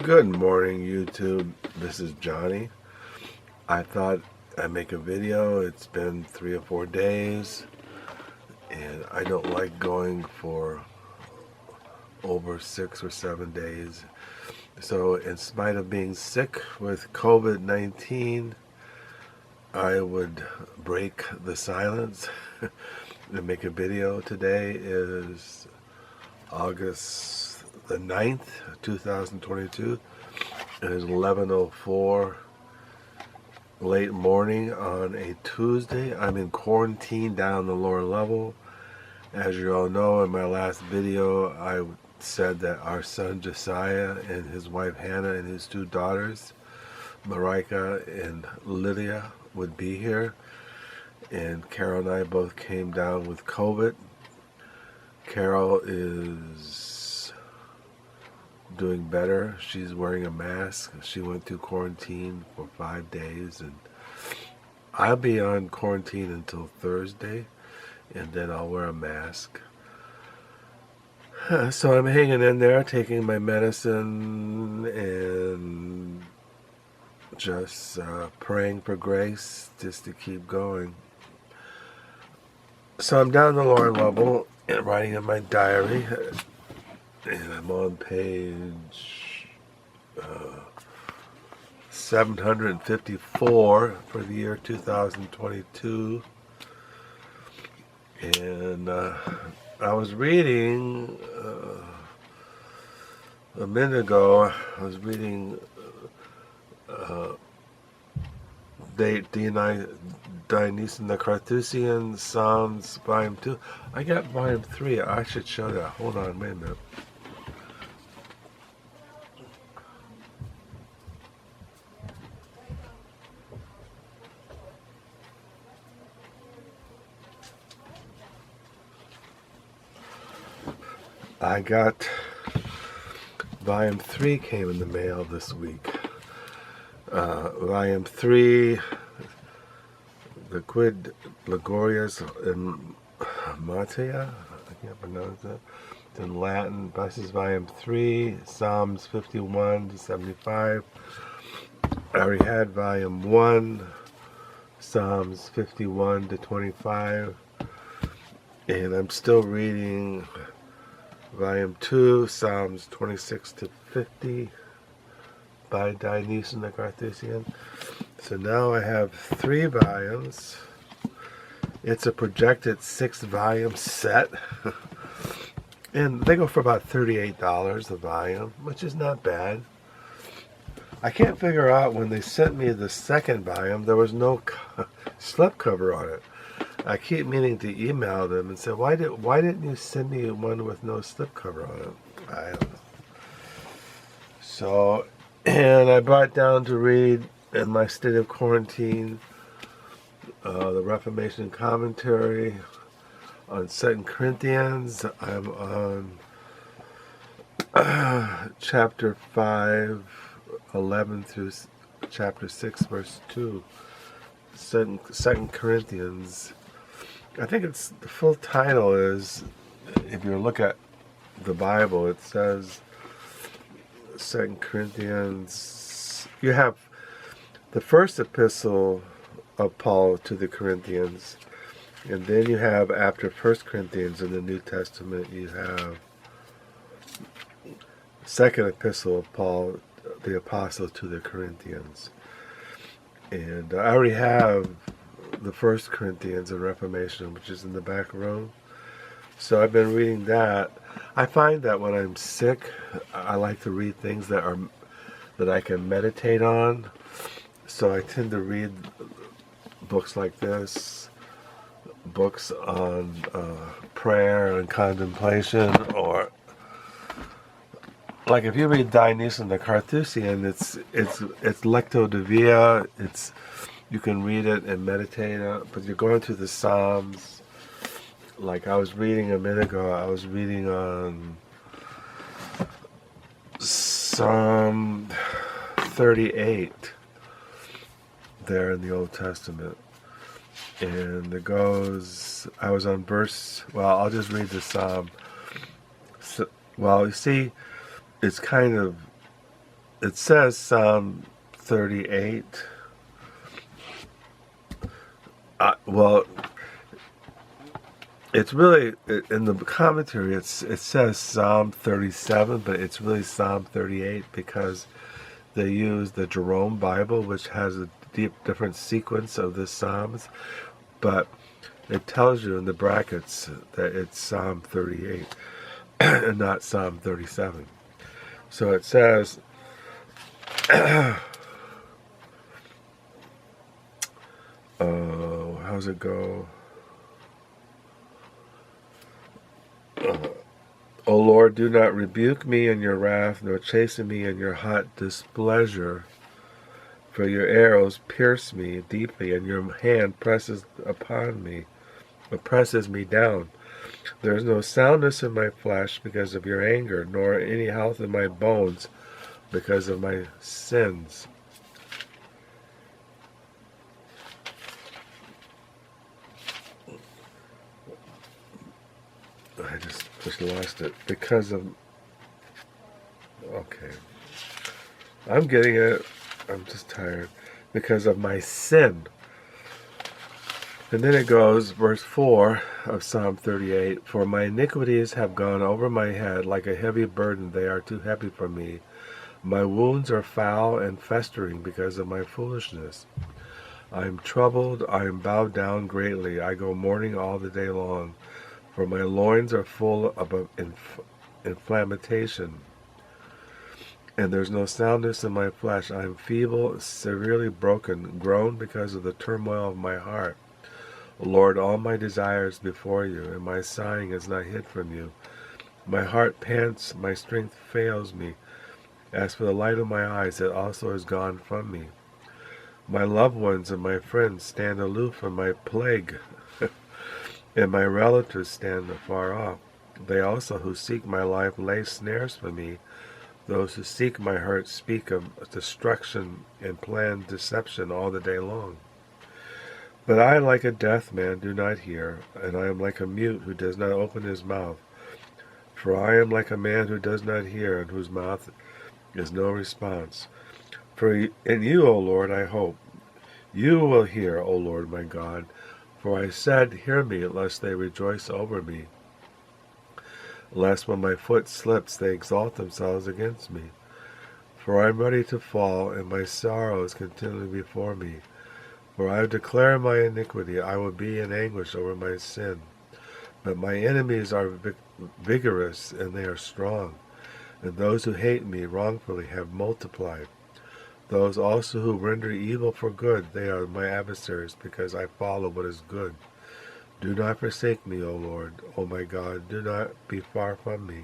Good morning, YouTube. This is Johnny. I thought I'd make a video. It's been 3 or 4 days, and I don't like going for over 6 or 7 days. So, in spite of being sick with COVID-19, I would break the silence and make a video. Today is August the 9th, 2022. It is 11:04 late morning on a Tuesday. I'm in quarantine down on the lower level. As you all know, in my last video, I said that our son Josiah and his wife Hannah and his 2 daughters, Marika and Lydia, would be here. And Carol and I both came down with COVID. Carol is doing better. She's wearing a mask. She went through quarantine for 5 days, and I'll be on quarantine until Thursday, and then I'll wear a mask. So I'm hanging in there, taking my medicine, and just praying for grace just to keep going. So I'm down the lower level and writing in my diary. And I'm on page 754 for the year 2022. And I was reading a minute ago, I was reading Denis and the Carthusian, Psalms, Volume 2. I got Volume 3. I should show that. Hold on, wait a minute. I got Volume 3 came in the mail this week. Volume 3, the Quid, Gloriaris, and Malitia. I can't pronounce it. It's in Latin. This is Volume 3, Psalms 51 to 75. I already had Volume 1, Psalms 51 to 25. And I'm still reading Volume 2, Psalms 26 to 50 by Denis and the Carthusian. So now I have 3 volumes. It's a projected 6-volume set. And they go for about $38 a volume, which is not bad. I can't figure out, when they sent me the second volume, there was no slipcover on it. I keep meaning to email them and say, why didn't you send me one with no slipcover on it? I don't know. So, and I brought down to read, in my state of quarantine, the Reformation commentary on 2 Corinthians. I'm on chapter 5, 11 through chapter 6, verse 2. 2 Corinthians. I think it's, the full title is, if you look at the Bible, it says 2 Corinthians. You have the first epistle of Paul to the Corinthians, and then you have, after 1 Corinthians in the New Testament, you have second epistle of Paul, the apostle, to the Corinthians. And I already have the 1 Corinthians and Reformation, which is in the back row. So I've been reading that. I find that when I'm sick, I like to read things that I can meditate on. So I tend to read books like this, books on prayer and contemplation, or like if you read Denis and the Carthusian, it's lectio divina. You can read it and meditate on it, but you're going through the Psalms. Like I was reading a minute ago, I was reading on Psalm 38 there in the Old Testament. And it goes, I was on verse, well, I'll just read the Psalm. So, well, you see, it's kind of it says Psalm 38. Well, it's really, in the commentary, it says Psalm 37, but it's really Psalm 38 because they use the Jerome Bible, which has a different sequence of the Psalms, but it tells you in the brackets that it's Psalm 38 and not Psalm 37. So it says, how's it go? O Lord, do not rebuke me in your wrath, nor chasten me in your hot displeasure. For your arrows pierce me deeply, and your hand presses upon me, or presses me down. There is no soundness in my flesh because of your anger, nor any health in my bones because of my sins. I just lost it. Because of... Okay. I'm getting it. I'm just tired. Because of my sin. And then it goes, verse 4 of Psalm 38, For my iniquities have gone over my head like a heavy burden. They are too heavy for me. My wounds are foul and festering because of my foolishness. I am troubled. I am bowed down greatly. I go mourning all the day long. For my loins are full of inflammation, and there's no soundness in my flesh. I am feeble, severely broken, groan because of the turmoil of my heart. Lord, all my desires before you, and my sighing is not hid from you. My heart pants, my strength fails me. As for the light of my eyes, it also is gone from me. My loved ones and my friends stand aloof from my plague. And my relatives stand afar off. They also who seek my life lay snares for me. Those who seek my hurt speak of destruction and plan deception all the day long. But I, like a deaf man, do not hear, and I am like a mute who does not open his mouth. For I am like a man who does not hear, in whose mouth is no response. For in you, O Lord, I hope. You will hear, O Lord my God. For I said, hear me, lest they rejoice over me. Lest when my foot slips, they exalt themselves against me. For I am ready to fall, and my sorrow is continually before me. For I have declared my iniquity, I will be in anguish over my sin. But my enemies are vigorous, and they are strong. And those who hate me wrongfully have multiplied. Those also who render evil for good, they are my adversaries, because I follow what is good. Do not forsake me, O Lord, O my God, do not be far from me.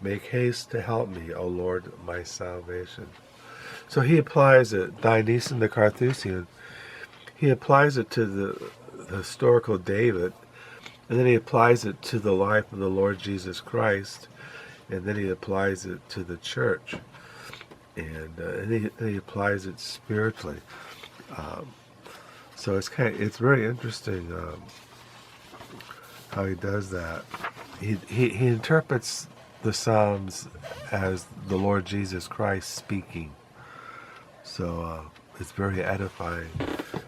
Make haste to help me, O Lord, my salvation. So he applies it, Dionysian the Carthusian, he applies it to the historical David, and then he applies it to the life of the Lord Jesus Christ, and then he applies it to the church. And he applies it spiritually. So it's very interesting how he does that. He interprets the Psalms as the Lord Jesus Christ speaking. So it's very edifying.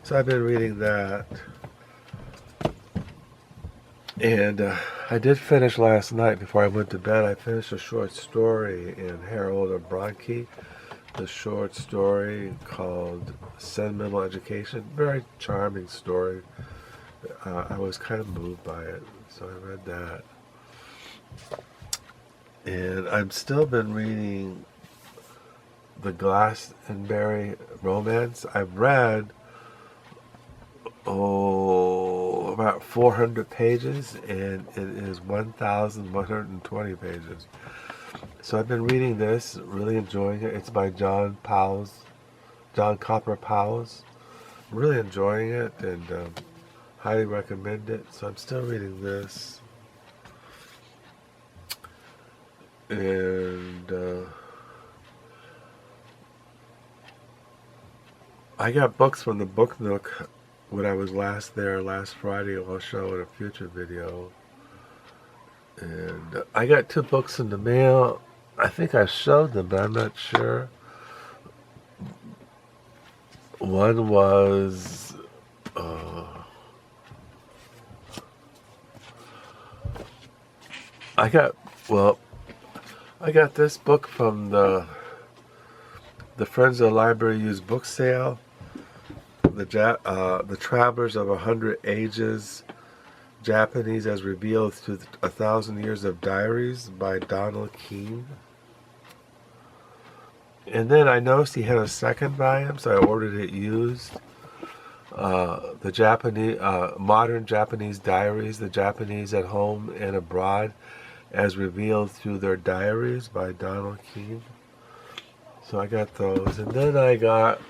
So I've been reading that. And I did finish last night before I went to bed. I finished a short story in Harold of Bronte. The short story called Sentimental Education. Very charming story. I was kind of moved by it, so I read that. And I've still been reading the Glastonbury romance. I've read, about 400 pages, and it is 1,120 pages. So I've been reading this, really enjoying it. It's by John Cowper Powys. Really enjoying it, and highly recommend it. So I'm still reading this. And I got books from the Book Nook when I was last Friday. I'll show in a future video. And I got 2 books in the mail. I think I showed them, but I'm not sure. One was I got this book from the Friends of the Library Used Book Sale, the Travelers of 100 Ages, Japanese as Revealed Through 1,000 Years of Diaries by Keene. And then I noticed he had a second volume, so I ordered it used. The Japanese, Modern Japanese Diaries, the Japanese at Home and Abroad, as Revealed Through Their Diaries by Keene. So I got those. And then I got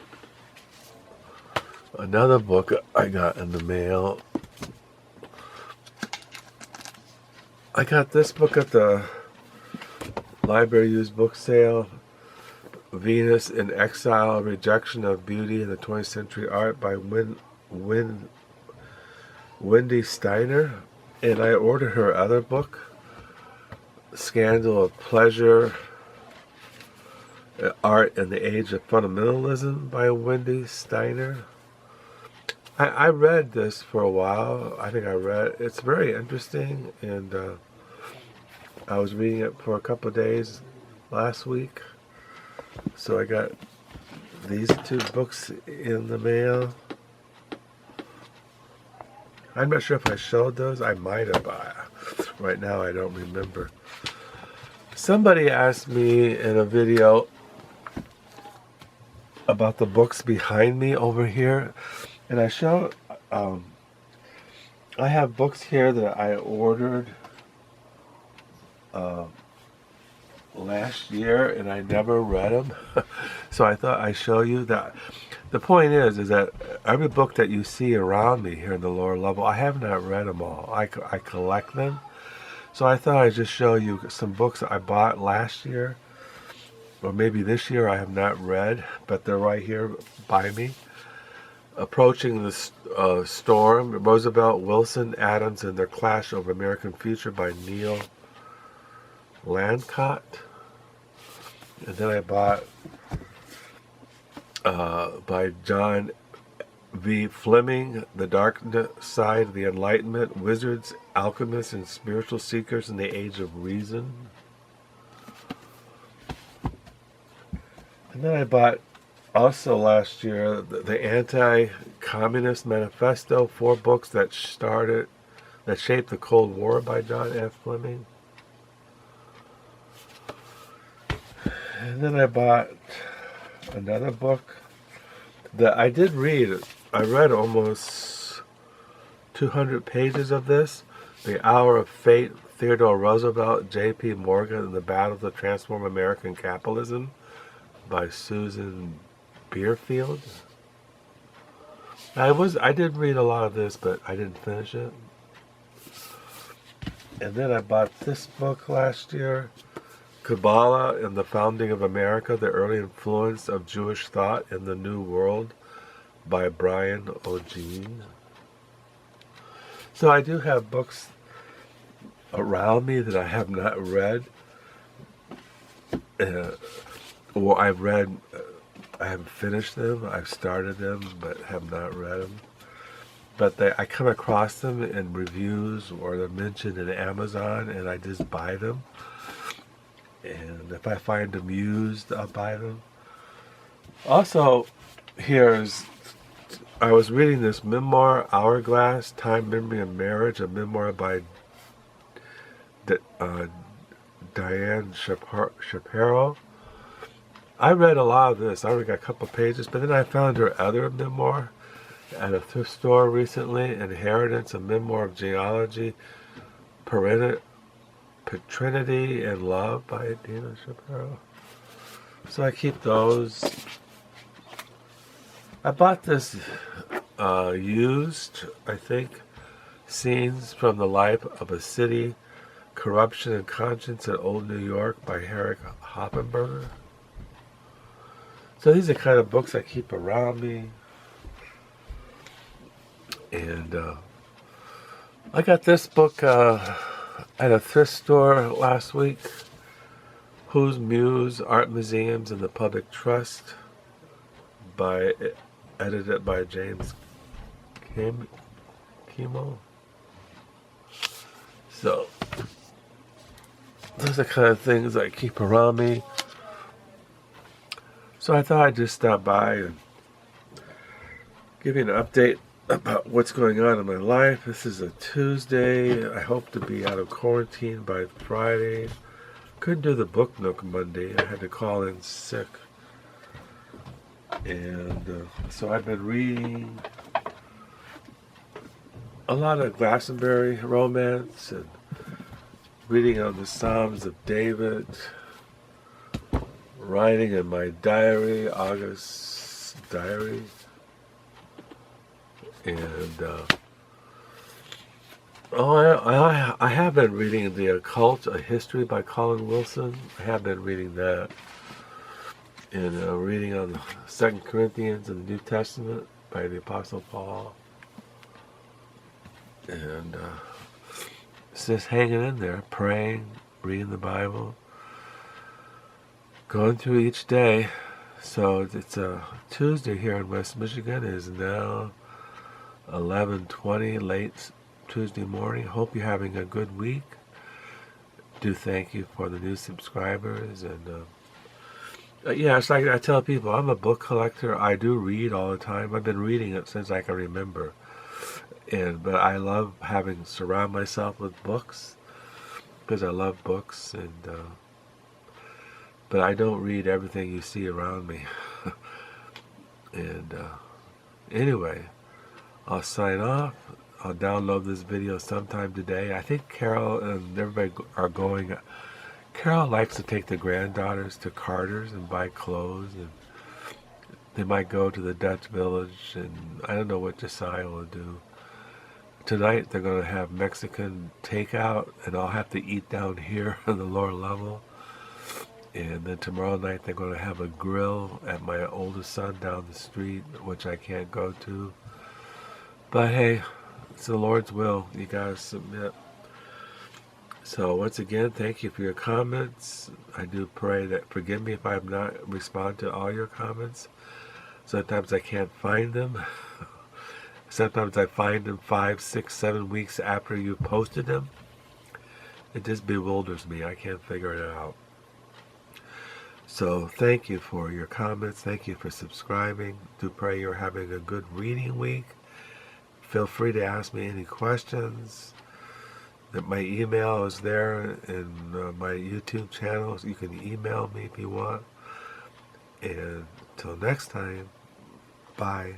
another book I got in the mail. I got this book at the Library Used Book Sale, Venus in Exile, Rejection of Beauty in the 20th Century Art by Wendy Steiner. And I ordered her other book, Scandal of Pleasure, Art in the Age of Fundamentalism by Wendy Steiner. I read this for a while. I think it's very interesting, and I was reading it for a couple of days last week. So I got these two books in the mail. I'm not sure if I showed those. I might have. Right now I don't remember. Somebody asked me in a video about the books behind me over here. And I showed, I have books here that I ordered last year, and I never read them. So I thought I'd show you that. The point is that every book that you see around me here in the lower level, I have not read them all. I collect them. So I thought I'd just show you some books that I bought last year, or maybe this year I have not read, but they're right here by me. Approaching the Storm, Roosevelt, Wilson, Adams, and Their Clash Over American Future by Neil Landcott. And then I bought by John V. Fleming, The Dark Side of the Enlightenment, Wizards, Alchemists, and Spiritual Seekers in the Age of Reason. And then I bought also last year the Anti-Communist Manifesto, 4 books that shaped the Cold War by John F. Fleming. And then I bought another book that I did read. I read almost 200 pages of this. The Hour of Fate, Theodore Roosevelt, J.P. Morgan, and the Battle to Transform American Capitalism by Susan Beerfield. I did read a lot of this, but I didn't finish it. And then I bought this book last year, Kabbalah and the Founding of America, The Early Influence of Jewish Thought in the New World by Brian O'Gene. So I do have books around me that I have not read. Or I've read, I haven't finished them. I've started them, but have not read them. But I come across them in reviews, or they're mentioned in Amazon, and I just buy them. And if I find them used, I'll buy them. Also, I was reading this memoir, Hourglass, Time, Memory, and Marriage, a memoir by Diane Shapiro. I read a lot of this. I only got a couple pages, but then I found her other memoir at a thrift store recently, Inheritance, a memoir of genealogy, Paternity and Love by Denis Shapiro. So I keep those. I bought this used, I think, Scenes from the Life of a City, Corruption and Conscience in Old New York by Herrick Hoppenberger. So these are kind of books I keep around me. And I got this book at a thrift store last week, Whose Muse, Art Museums, and the Public Trust, edited by James Kimo. So, those are the kind of things I keep around me. So I thought I'd just stop by and give you an update about what's going on in my life. This is a Tuesday. I hope to be out of quarantine by Friday. Couldn't do the book nook Monday. I had to call in sick. And so I've been reading a lot of Glastonbury romance and reading on the Psalms of David, writing in my diary, August diary. And I have been reading The Occult, A History by Colin Wilson. I have been reading that. And reading on the 2 Corinthians and the New Testament by the Apostle Paul. And it's just hanging in there, praying, reading the Bible, going through each day. So it's a Tuesday here in West Michigan. It is now 11:20, late Tuesday morning. Hope you're having a good week. Do thank you for the new subscribers. And yeah, it's like I tell people, I'm a book collector. I do read all the time. I've been reading it since I can remember. But I love having surround myself with books because I love books. But I don't read everything you see around me. And anyway, I'll sign off. I'll download this video sometime today. I think Carol and everybody are going. Carol likes to take the granddaughters to Carter's and buy clothes, and they might go to the Dutch Village, and I don't know what Josiah will do. Tonight they're going to have Mexican takeout, and I'll have to eat down here on the lower level. And then tomorrow night they're going to have a grill at my oldest son down the street, which I can't go to. But hey, it's the Lord's will. You gotta submit. So once again, thank you for your comments. I do pray that forgive me if I have not responded to all your comments. Sometimes I can't find them. Sometimes I find them 5, 6, 7 weeks after you posted them. It just bewilders me. I can't figure it out. So thank you for your comments. Thank you for subscribing. Do pray you're having a good reading week. Feel free to ask me any questions. My email is there in my YouTube channel. You can email me if you want. And until next time, bye.